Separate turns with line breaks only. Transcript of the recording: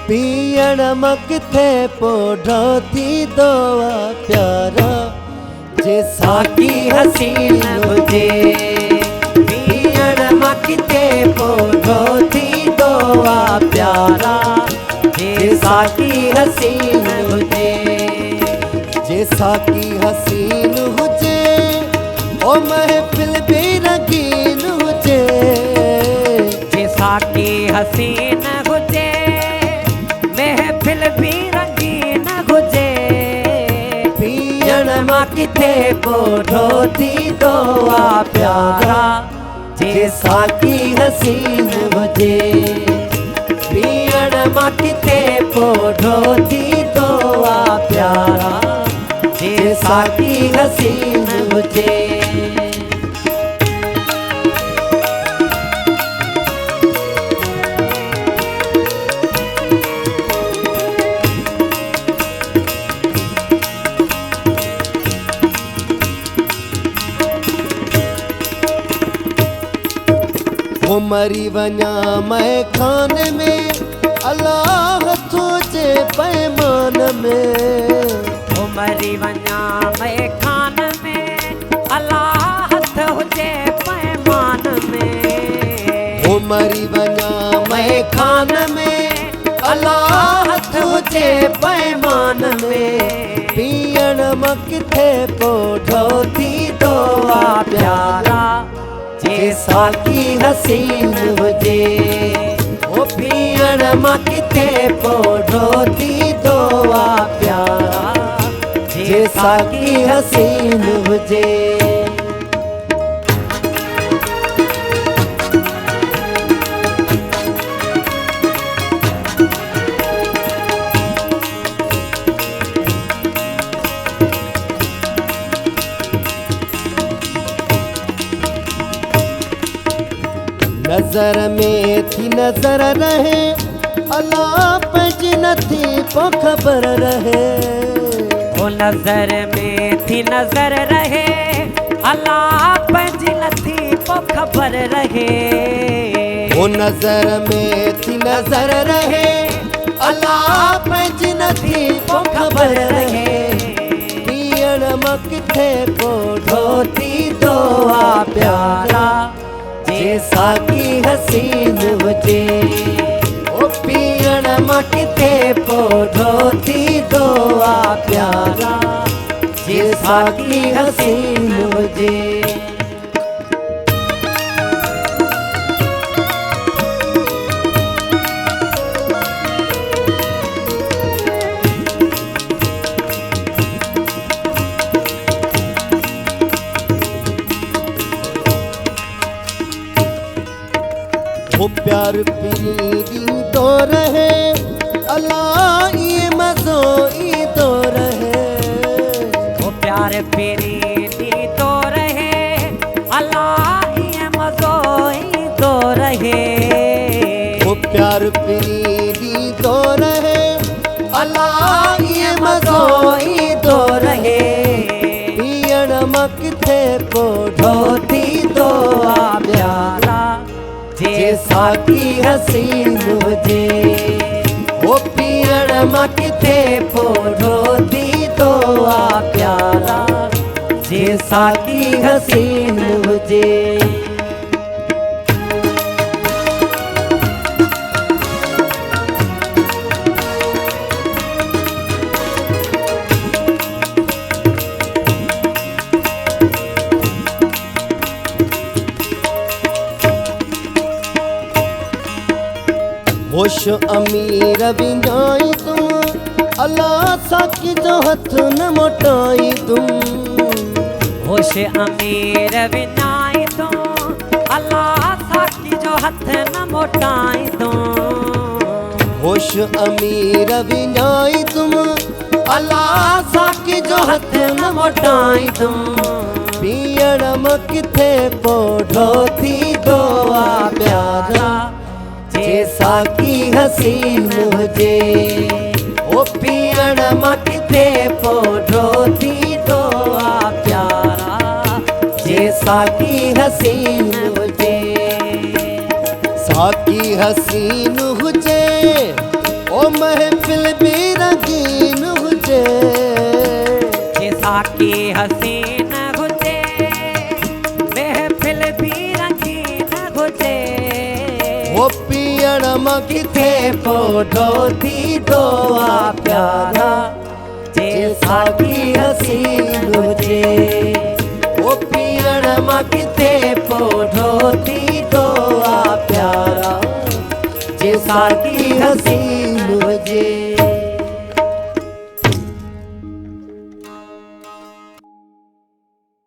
पियण मगथे पोढ़ो थी दोआ प्यारा जे साकी हसीन हुजे। पियण मगथे पोढ़ो थी दोआ प्यारा जे साकी हसीन हुजे। जे साकी हसीन हुजे ओ महफिल भी रंगीन हुजे।
जे साकी हसीन हुजे महफिल भी रंगीन हुजे।
पियण मां किथे पोढ़ो थी दोआ प्यारा जे साकी हसीन हुजे। पियण मां किथे पोढ़ो थी दोआ प्यारा जे साकी हसीन हुजे। वो मरी वञा मैं खाने में अल्लाह तुझे पैमान में।
वो मरी वञा मैं खान में अल्लाह तुझे पैमान में।
वो मरी वञा मैं खान में अल्लाह तुझे पैमान में। पियण मां किथे पोढ़ो थी दोआ प्यारा जे साकी हसीन हुजे। ओ पियण मां किथे पोढ़ो थी दोआ प्यारा जे साकी हसीन हुजे। नजर में थी नजर रहे अल्लाह पंज नथी पो खबर रहे।
वो नजर में थी नजर रहे अल्लाह पंज नथी पो खबर रहे।
वो नजर में थी नजर रहे अल्लाह पंज नथी पो खबर रहे। पियण मां किथे पोढ़ो थी दोआ प्यारा जे साकी हसीन हुजे। ओ पियण मां किथे पोढ़ो थी दोआ प्यारा जे साकी हसीन हुजे। वो प्यार पीरी तो रहे अल्लाह ये मज़ो ई तो रहे।
वो प्यार पीरी तो रहे अल्लाह ये मज़ो ई तो रहे।
वो प्यार पीरी तो रहे अल्लाह ये मज़ो ई तो रहे। पियण मां किथे पोढ़ो थी दोआ प्यारा जे साकी हसीन हुजे। वो पियण मां किथे पोढ़ो थी दोआ प्यारा जे साकी हसीन हुजे। होश अमीर विञाई तुम अल्लाह साकी जो हथ न मोटाई तुम।
होश अमीर विञाई तुम अल्लाह साकी जो हथ न मोटाई तुम।
होश अमीर विञाई तुम अल्लाह साकी जो हथ न मोटाई तुम। पियण मां किथे पोढ़ो थी दोआ प्यारा जे साकी हसीन हुजे। ओ पियण मां किथे पोढ़ो थी दोआ प्यारा जे साकी हसीन हुजे। साकी हसीन हुजे ओ महफिल भी रंगीन हुजे
जैसा की हसीन हुजे महफिल भी रंगीन हुजे
ओ पियण मां किथे पोढो थी दोआ प्यारा जैसा की हसीन हुजे ओ पियण मां किथे पोढो थी दोआ प्यारा जैसा की हसीन हुजे।